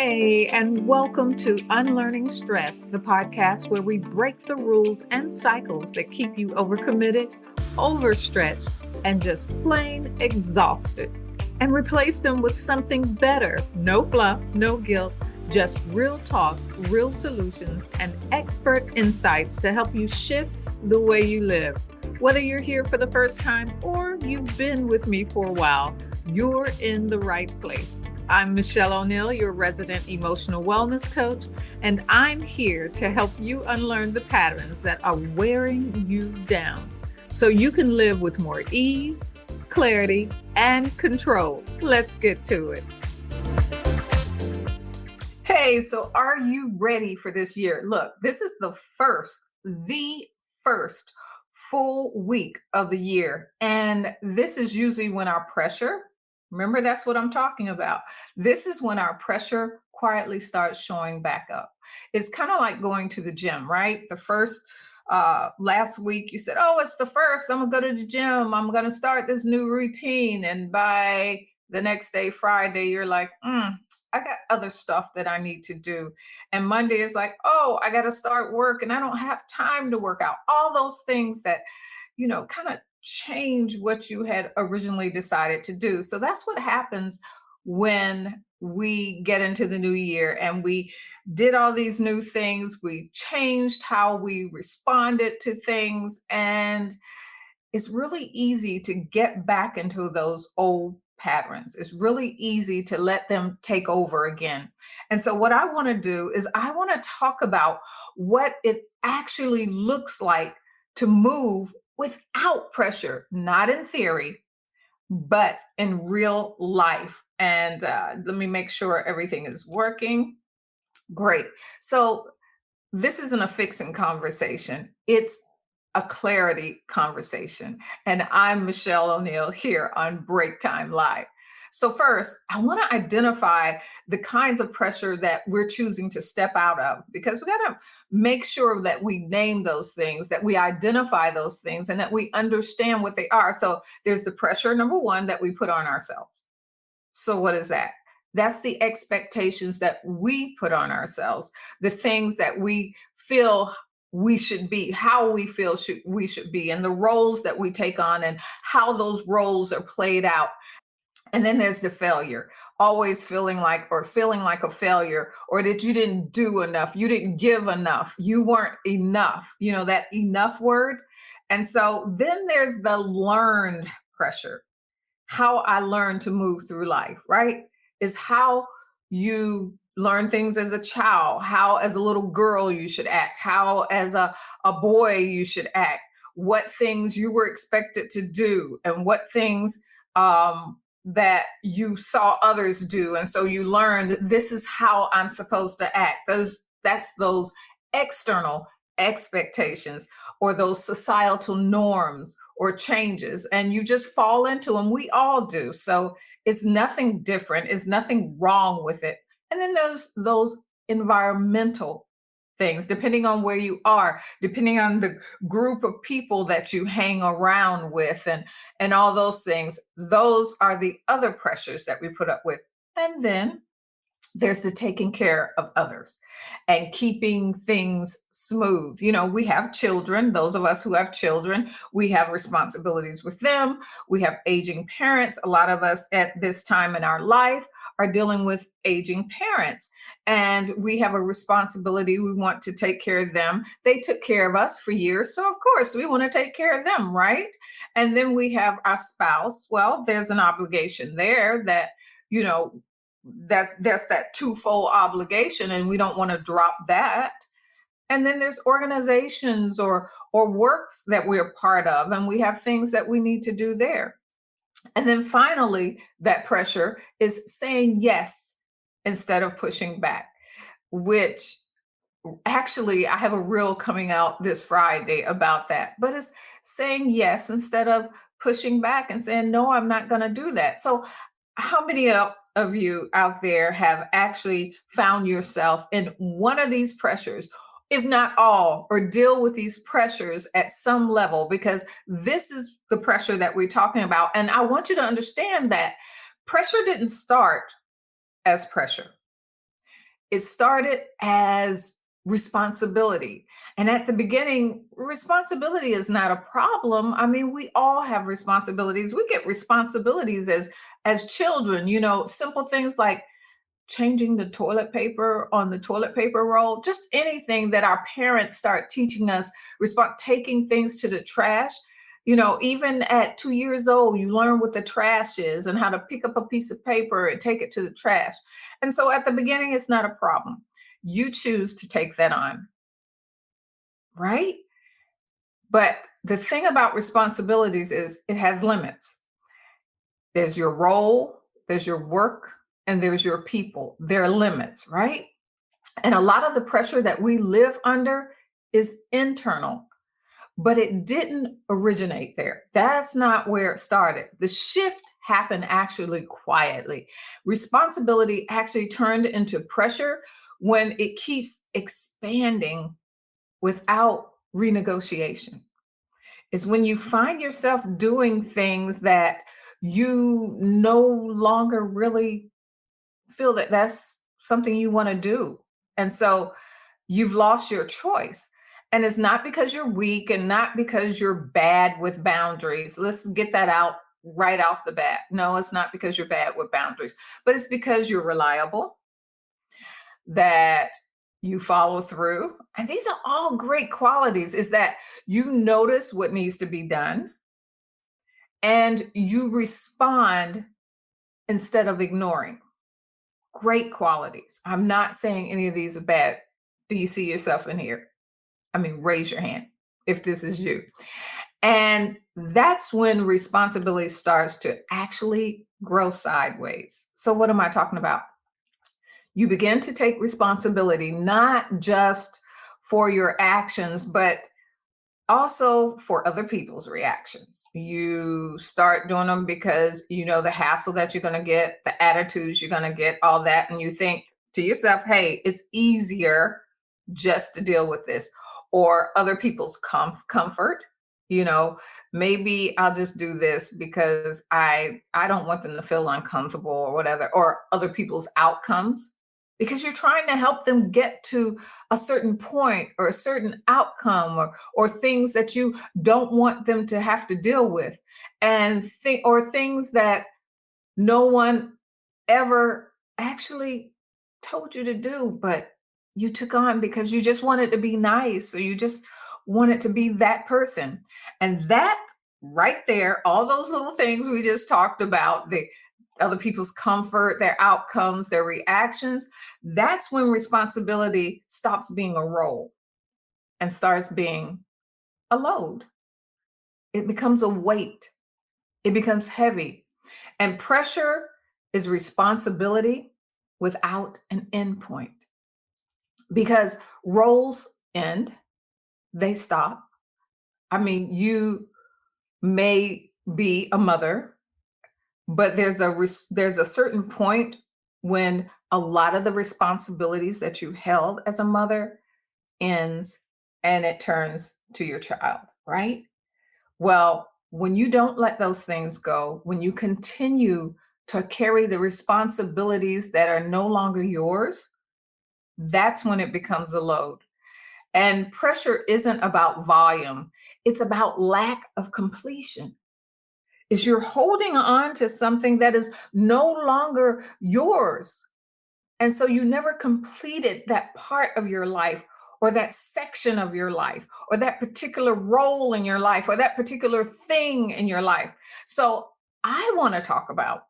Hey, and welcome to Unlearning Stress, the podcast where we break the rules and cycles that keep you overcommitted, overstretched, and just plain exhausted, and replace them with something better. No fluff, no guilt, just real talk, real solutions, and expert insights to help you shift the way you live. Whether you're here for the first time or you've been with me for a while, you're in the right place. I'm Mischelle O'Neill, your resident emotional wellness coach, and I'm here to help you unlearn the patterns that are wearing you down so you can live with more ease, clarity, and control. Let's get to it. Hey, so are you ready for this year? Look, this is the first full week of the year. And this is usually when our pressure, remember, that's what I'm talking about. This is when our pressure quietly starts showing back up. It's kind of like going to the gym, right? The first last week you said, oh, it's the first, I'm gonna go to the gym, I'm gonna start this new routine. And by the next day, Friday, you're like, I got other stuff that I need to do. And Monday is like, oh, I got to start work and I don't have time to work out. All those things that, kind of change what you had originally decided to do. So that's what happens when we get into the new year and we did all these new things. We changed how we responded to things. And it's really easy to get back into those old patterns. It's really easy to let them take over again. And so, what I want to do is, I want to talk about what it actually looks like to move without pressure, not in theory, but in real life. And let me make sure everything is working. Great. So, this isn't a fixing conversation. It's a clarity conversation. And I'm Mischelle O'Neill here on Break Time Live. So, first, I want to identify the kinds of pressure that we're choosing to step out of, because we got to make sure that we name those things, that we identify those things, and that we understand what they are. So, there's the pressure, number one, that we put on ourselves. So, what is that? That's the expectations that we put on ourselves, the things that we feel we should be, how we feel we should be, and the roles that we take on and how those roles are played out. And then there's the failure, always feeling like a failure, or that you didn't do enough, you didn't give enough, you weren't enough, that enough word. And so then there's the learned pressure, how I learned to move through life, right? Is how you learn things as a child, how as a little girl you should act, how as a boy you should act, what things you were expected to do, and what things that you saw others do. And so you learned this is how I'm supposed to act. That's those external expectations or those societal norms or changes, and you just fall into them. We all do. So it's nothing different. It's nothing wrong with it. And then those environmental things, depending on where you are, depending on the group of people that you hang around with, and all those things. Those are the other pressures that we put up with. And then there's the taking care of others and keeping things smooth. We have children. Those of us who have children, we have responsibilities with them. We have aging parents. A lot of us at this time in our life are dealing with aging parents, and we have a responsibility. We want to take care of them. They took care of us for years, so of course we want to take care of them, right? And then we have our spouse. Well, there's an obligation there that, that's that twofold obligation, and we don't want to drop that. And then there's organizations or works that we're part of, and we have things that we need to do there. And then finally, that pressure is saying yes instead of pushing back, which actually I have a reel coming out this Friday about that. But it's saying yes instead of pushing back and saying, no, I'm not going to do that. So how many of you out there have actually found yourself in one of these pressures, if not all, or deal with these pressures at some level? Because this is the pressure that we're talking about. And I want you to understand that pressure didn't start as pressure. It started as responsibility. And at the beginning, responsibility is not a problem. I mean, we all have responsibilities. We get responsibilities as children, simple things like changing the toilet paper on the toilet paper roll, just anything that our parents start teaching us, taking things to the trash. Even at 2 years old, you learn what the trash is and how to pick up a piece of paper and take it to the trash. And so at the beginning, it's not a problem. You choose to take that on, right? But the thing about responsibilities is it has limits. There's your role, there's your work, and there's your people. There are limits, right? And a lot of the pressure that we live under is internal, but it didn't originate there. That's not where it started. The shift happened actually quietly. Responsibility actually turned into pressure when it keeps expanding without renegotiation. Is when you find yourself doing things that you no longer really feel that that's something you want to do. And so you've lost your choice. And it's not because you're weak and not because you're bad with boundaries. Let's get that out right off the bat. No, it's not because you're bad with boundaries, but it's because you're reliable, that you follow through. And these are all great qualities, is that you notice what needs to be done and you respond instead of ignoring. Great qualities. I'm not saying any of these are bad. Do you see yourself in here? I mean, raise your hand if this is you. And that's when responsibility starts to actually grow sideways. So, what am I talking about? You begin to take responsibility not just for your actions, but also for other people's reactions. You start doing them because you know the hassle that you're going to get, the attitudes you're going to get, all that. And you think to yourself, hey, it's easier just to deal with this. Or other people's comfort. You know, maybe I'll just do this because I don't want them to feel uncomfortable or whatever, or other people's outcomes, because you're trying to help them get to a certain point or a certain outcome, or things that you don't want them to have to deal with, and or things that no one ever actually told you to do, but you took on because you just wanted to be nice, or you just wanted to be that person. And that right there, all those little things we just talked about, the other people's comfort, their outcomes, their reactions, that's when responsibility stops being a role and starts being a load. It becomes a weight, it becomes heavy. And pressure is responsibility without an endpoint, because roles end, they stop. I mean, you may be a mother, but there's a certain point when a lot of the responsibilities that you held as a mother ends, and it turns to your child, right? Well, when you don't let those things go, when you continue to carry the responsibilities that are no longer yours, that's when it becomes a load. And pressure isn't about volume, it's about lack of completion. Is you're holding on to something that is no longer yours. And so you never completed that part of your life, or that section of your life, or that particular role in your life, or that particular thing in your life. So I want to talk about,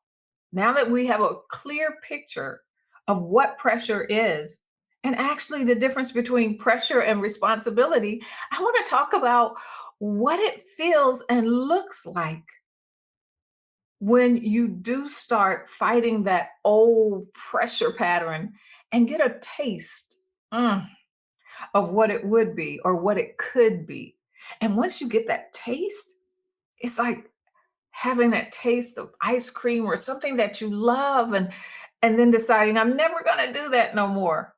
now that we have a clear picture of what pressure is, and actually the difference between pressure and responsibility, I want to talk about what it feels and looks like when you do start fighting that old pressure pattern and get a taste of what it would be or what it could be. And once you get that taste, it's like having that taste of ice cream or something that you love, and then deciding I'm never going to do that no more.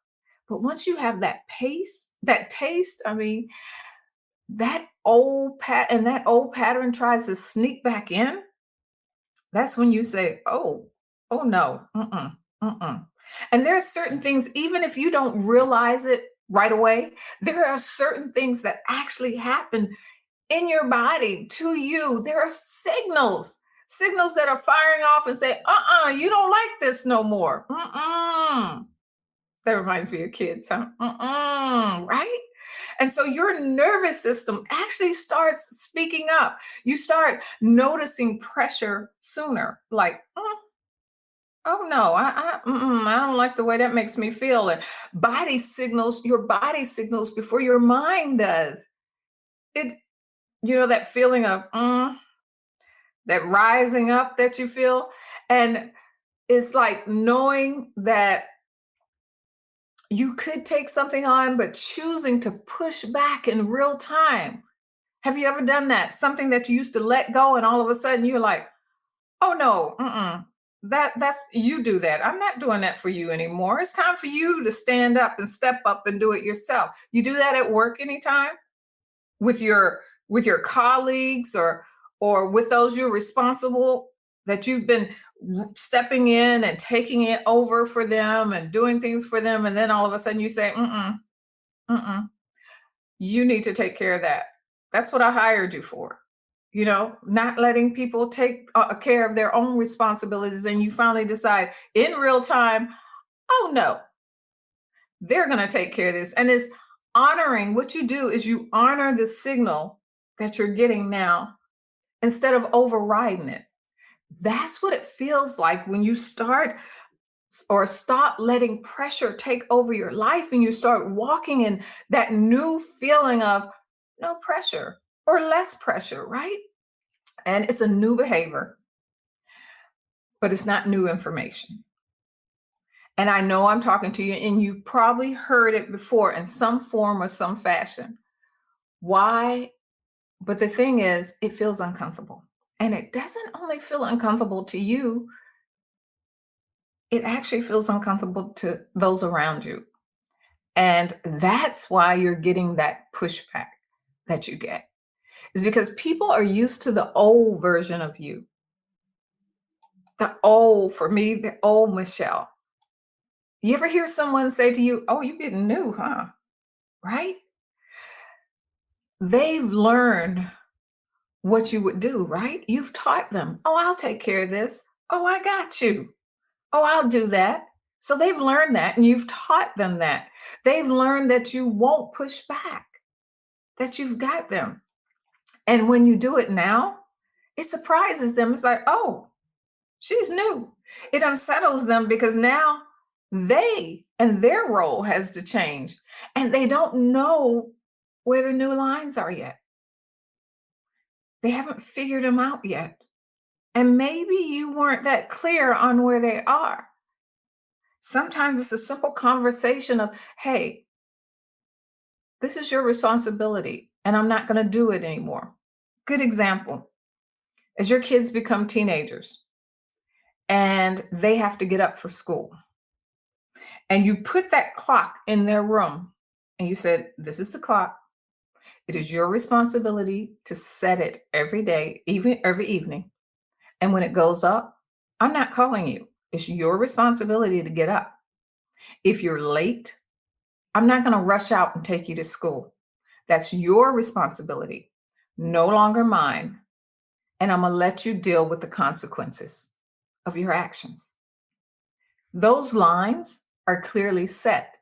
But once you have that taste, I mean, that old pattern tries to sneak back in, that's when you say, "Oh, oh no, mm-mm, mm-mm." And there are certain things, even if you don't realize it right away, there are certain things that actually happen in your body to you. There are signals that are firing off and say, you don't like this no more. Mm-mm. That reminds me of kids, huh? Mm-mm, right? And so your nervous system actually starts speaking up. You start noticing pressure sooner, like, oh no, I don't like the way that makes me feel. And your body signals before your mind does. It, that feeling of that rising up that you feel. And it's like knowing that you could take something on, but choosing to push back in real time. Have you ever done that? Something that you used to let go, and all of a sudden you're like, oh no, that's you do that. I'm not doing that for you anymore. It's time for you to stand up and step up and do it yourself. You do that at work anytime with your colleagues or with those you're responsible that you've been stepping in and taking it over for them and doing things for them, and then all of a sudden you say, mm-mm, you need to take care of that. That's what I hired you for. Not letting people take care of their own responsibilities. And you finally decide in real time, oh no, they're going to take care of this. And it's honoring what you do is you honor the signal that you're getting now instead of overriding it. That's what it feels like when you start or stop letting pressure take over your life and you start walking in that new feeling of no pressure or less pressure, right? And it's a new behavior, but it's not new information. And I know I'm talking to you, and you've probably heard it before in some form or some fashion. Why? But the thing is, it feels uncomfortable. And it doesn't only feel uncomfortable to you, it actually feels uncomfortable to those around you. And that's why you're getting that pushback that you get, is because people are used to the old version of you. For me, the old Mischelle. You ever hear someone say to you, oh, you getting new, huh? Right? They've learned what you would do, right? You've taught them, oh, I'll take care of this. Oh, I got you. Oh, I'll do that. So they've learned that and you've taught them that. They've learned that you won't push back, that you've got them. And when you do it now, it surprises them. It's like, oh, she's new. It unsettles them because now they and their role has to change and they don't know where the new lines are yet. They haven't figured them out yet. And maybe you weren't that clear on where they are. Sometimes it's a simple conversation of, hey, this is your responsibility, and I'm not going to do it anymore. Good example. As your kids become teenagers and they have to get up for school, and you put that clock in their room, and you said, this is the clock. It is your responsibility to set it every day, even every evening. And when it goes up, I'm not calling you. It's your responsibility to get up. If you're late, I'm not going to rush out and take you to school. That's your responsibility, no longer mine. And I'm going to let you deal with the consequences of your actions. Those lines are clearly set.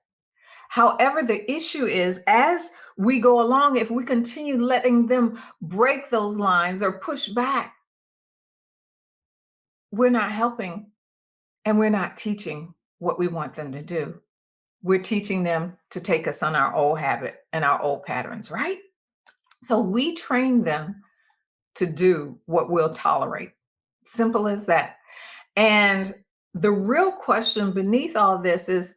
However, the issue is as we go along, if we continue letting them break those lines or push back, we're not helping and we're not teaching what we want them to do. We're teaching them to take us on our old habit and our old patterns, right? So we train them to do what we'll tolerate. Simple as that. And the real question beneath all this is,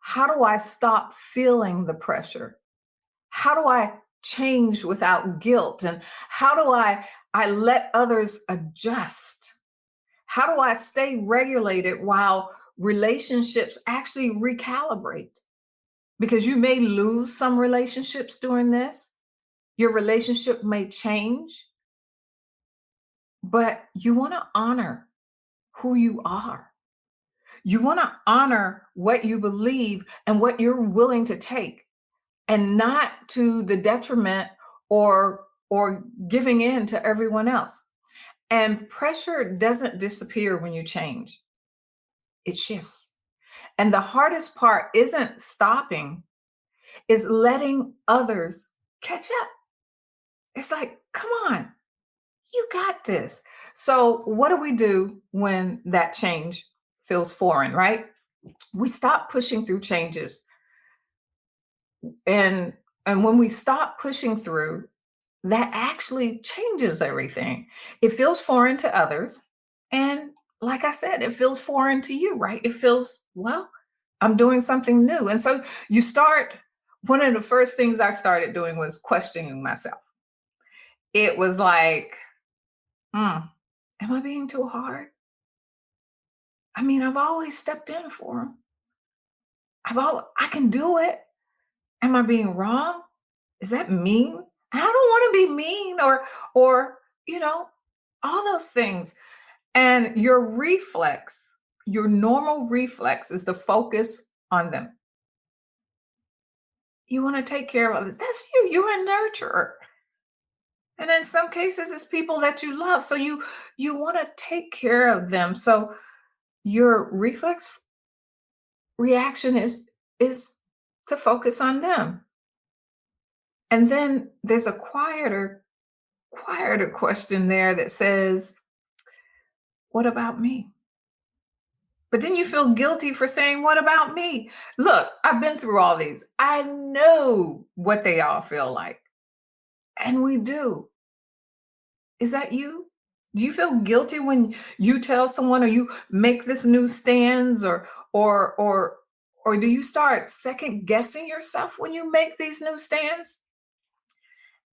how do I stop feeling the pressure? How do I change without guilt? And how do I let others adjust? How do I stay regulated while relationships actually recalibrate? Because you may lose some relationships during this. Your relationship may change, but you want to honor who you are. You want to honor what you believe and what you're willing to take, and not to the detriment or giving in to everyone else. And pressure doesn't disappear when you change. It shifts. And the hardest part isn't stopping, is letting others catch up. It's like, come on, you got this. So, what do we do when that change feels foreign, right? We stop pushing through changes. And when we stop pushing through, that actually changes everything. It feels foreign to others. And like I said, it feels foreign to you, right? It feels, well, I'm doing something new. And so you start, one of the first things I started doing was questioning myself. It was like, hmm, am I being too hard? I mean, I've always stepped in for them. I can do it. Am I being wrong? Is that mean? I don't want to be mean or you know, all those things. And your reflex, your normal reflex is to focus on them. You want to take care of others. That's you. You're a nurturer. And in some cases, it's people that you love. So you want to take care of them. So your reflex reaction is to focus on them. And then there's a quieter question there that says, what about me? But then you feel guilty for saying, what about me? Look, I've been through all these. I know what they all feel like. And we do. Is that you? Do you feel guilty when you tell someone, or you make this new stance, or or or do you start second guessing yourself when you make these new stands?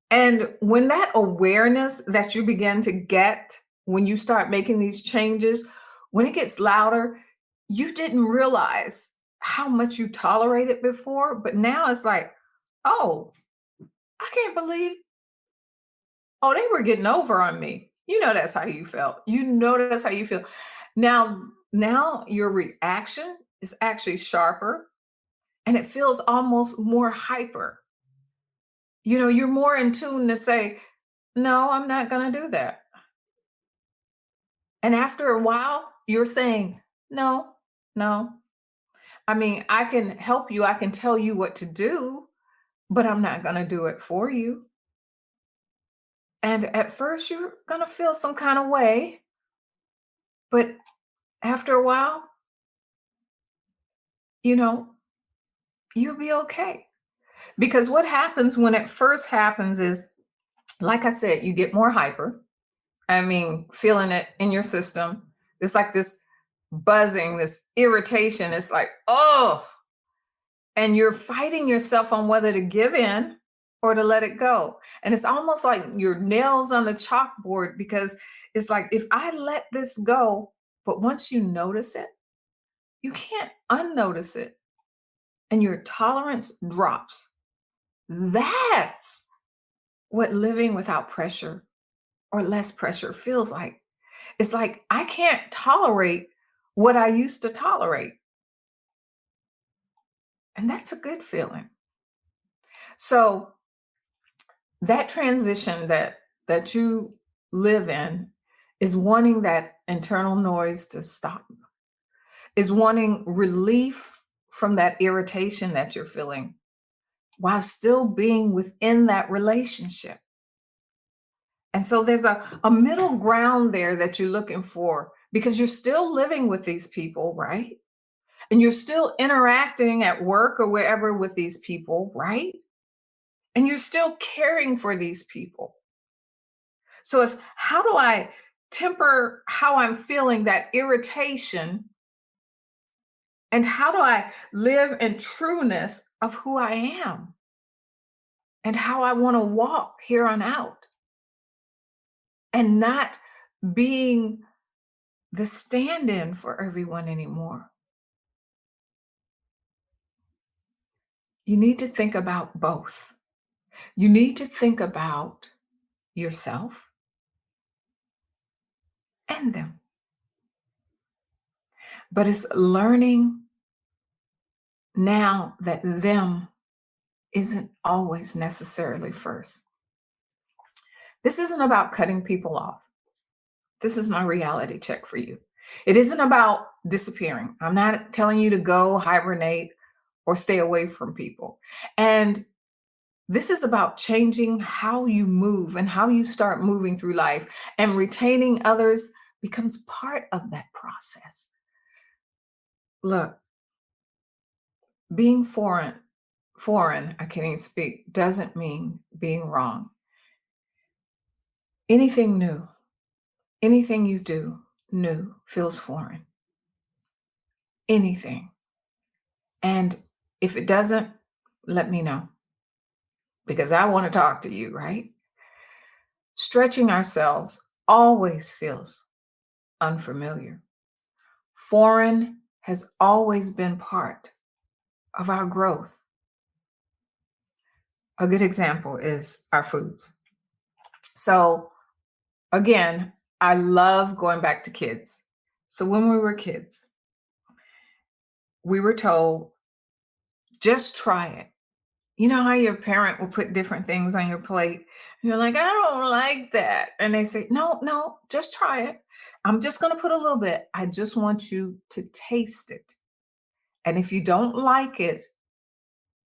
And when that awareness that you begin to get when you start making these changes, when it gets louder, you didn't realize how much you tolerated before, but now it's like, oh, I can't believe, oh, they were getting over on me. You know that's how you felt. You know that's how you feel. Now your reaction is actually sharper, and it feels almost more hyper. You're more in tune to say, no, I'm not going to do that. And after a while, you're saying, no, no. I mean, I can help you, I can tell you what to do, but I'm not going to do it for you. And at first, you're going to feel some kind of way, but after a while, you know, you'll be okay. Because what happens when it first happens is, like I said, you get more hyper. I mean, feeling it in your system. It's like this buzzing, this irritation. It's like, oh, and you're fighting yourself on whether to give in or to let it go. And it's almost like your nails on the chalkboard, because it's like, if I let this go, but once you notice it, you can't unnotice it, and your tolerance drops. That's what living without pressure or less pressure feels like. It's like, I can't tolerate what I used to tolerate. And that's a good feeling. So that transition that you live in is wanting that internal noise to stop, is wanting relief from that irritation that you're feeling while still being within that relationship. And so there's a middle ground there that you're looking for, because you're still living with these people, right? And you're still interacting at work or wherever with these people, right? And you're still caring for these people. So it's, how do I temper how I'm feeling that irritation? And how do I live in trueness of who I am and how I want to walk here on out, and not being the stand in for everyone anymore? You need to think about both. You need to think about yourself and them. but it's learning now that them isn't always necessarily first. This isn't about cutting people off. This is my reality check for you. It isn't about disappearing. I'm not telling you to go hibernate or stay away from people. And this is about changing how you move and how you start moving through life, and retaining others becomes part of that process. Look, being foreign, I can't even speak, doesn't mean being wrong. Anything new, anything you do new feels foreign. Anything. And if it doesn't, let me know, because I want to talk to you, right? Stretching ourselves always feels unfamiliar. Foreign has always been part of our growth. A good example is our foods. So, again, I love going back to kids. So, when we were kids, we were told, just try it. You know how your parent will put different things on your plate? And you're like, I don't like that. And they say, no, no, just try it. I'm just going to put a little bit. I just want you to taste it. And if you don't like it,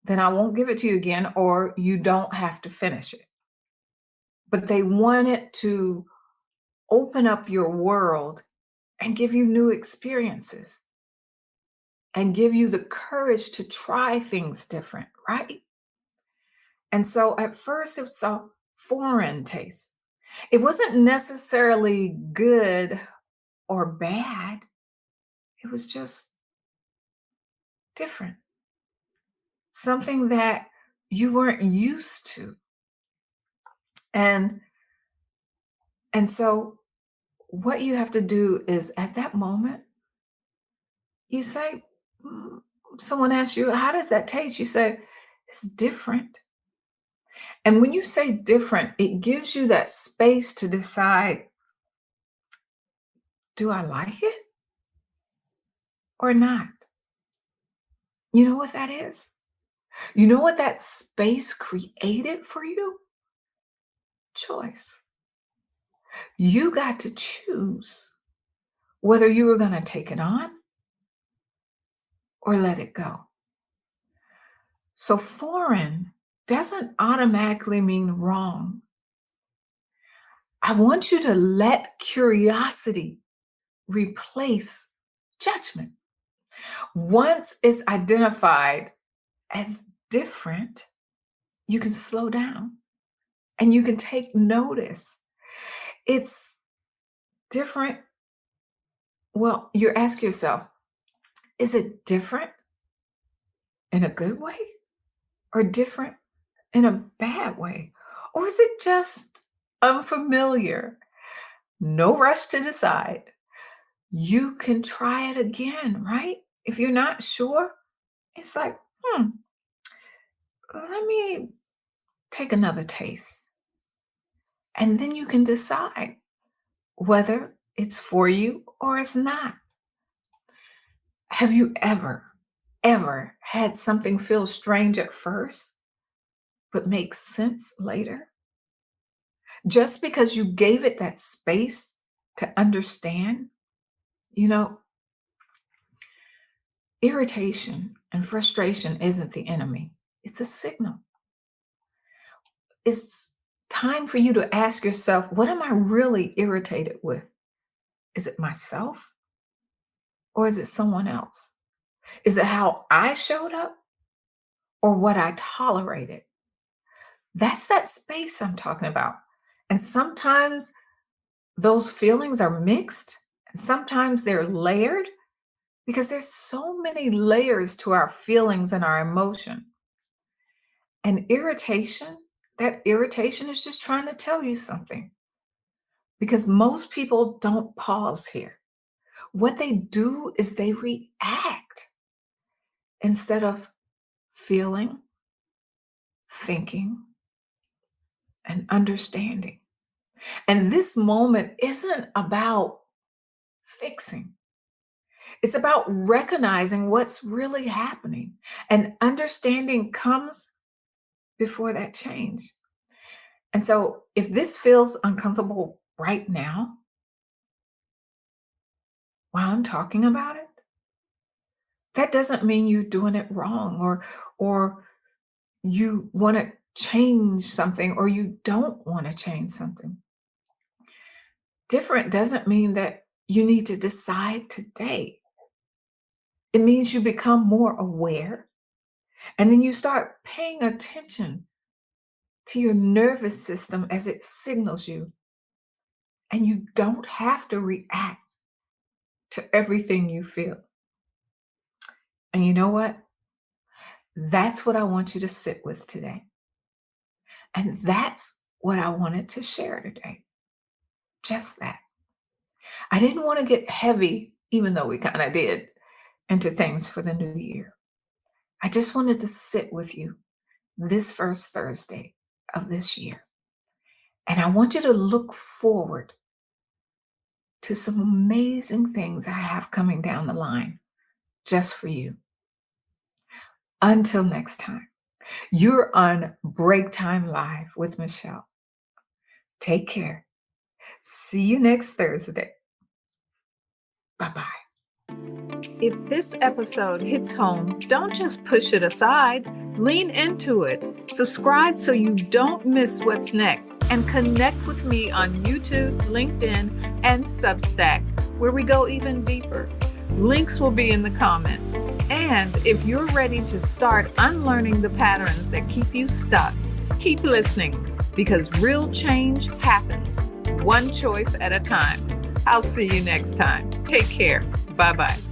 then I won't give it to you again, or you don't have to finish it. But they wanted to open up your world and give you new experiences and give you the courage to try things different, right? And so at first it was a foreign taste. It wasn't necessarily good or bad, it was just different, something that you weren't used to. And so what you have to do is, at that moment, you say, "Mm," someone asks you, how does that taste? You say, it's different. And when you say different, it gives you that space to decide, do I like it or not? You know what that is? You know what that space created for you? Choice. You got to choose whether you were going to take it on or let it go. So foreign doesn't automatically mean wrong. I want you to let curiosity replace judgment. Once it's identified as different, you can slow down and you can take notice. It's different. Well, you ask yourself, is it different in a good way or different in a bad way? Or is it just unfamiliar? No rush to decide. You can try it again, right? If you're not sure, it's like, let me take another taste. And then you can decide whether it's for you or it's not. Have you ever had something feel strange at first, but make sense later? Just because you gave it that space to understand, you know, irritation and frustration isn't the enemy, it's a signal. It's time for you to ask yourself, what am I really irritated with? Is it myself or is it someone else? Is it how I showed up or what I tolerated? That's that space I'm talking about. And sometimes those feelings are mixed, and sometimes they're layered, because there's so many layers to our feelings and our emotion. And irritation, that irritation is just trying to tell you something, because most people don't pause here. What they do is they react instead of feeling, thinking, and understanding. And this moment isn't about fixing, It's about recognizing what's really happening, and understanding comes before that change. And so, if this feels uncomfortable right now while I'm talking about it, that doesn't mean you're doing it wrong, or you want to change something, or you don't want to change something. Different doesn't mean that you need to decide today. It means you become more aware, and then you start paying attention to your nervous system as it signals you. And you don't have to react to everything you feel. And you know what? That's what I want you to sit with today. And that's what I wanted to share today. Just that. I didn't want to get heavy, even though we kind of did, into things for the new year. I just wanted to sit with you this first Thursday of this year. And I want you to look forward to some amazing things I have coming down the line just for you. Until next time, you're on Break Time Live with Mischelle. Take care. See you next Thursday. Bye-bye. If this episode hits home, don't just push it aside. Lean into it. Subscribe so you don't miss what's next. And connect with me on YouTube, LinkedIn, and Substack, where we go even deeper. Links will be in the comments. And if you're ready to start unlearning the patterns that keep you stuck, keep listening, because real change happens one choice at a time. I'll see you next time. Take care. Bye-bye.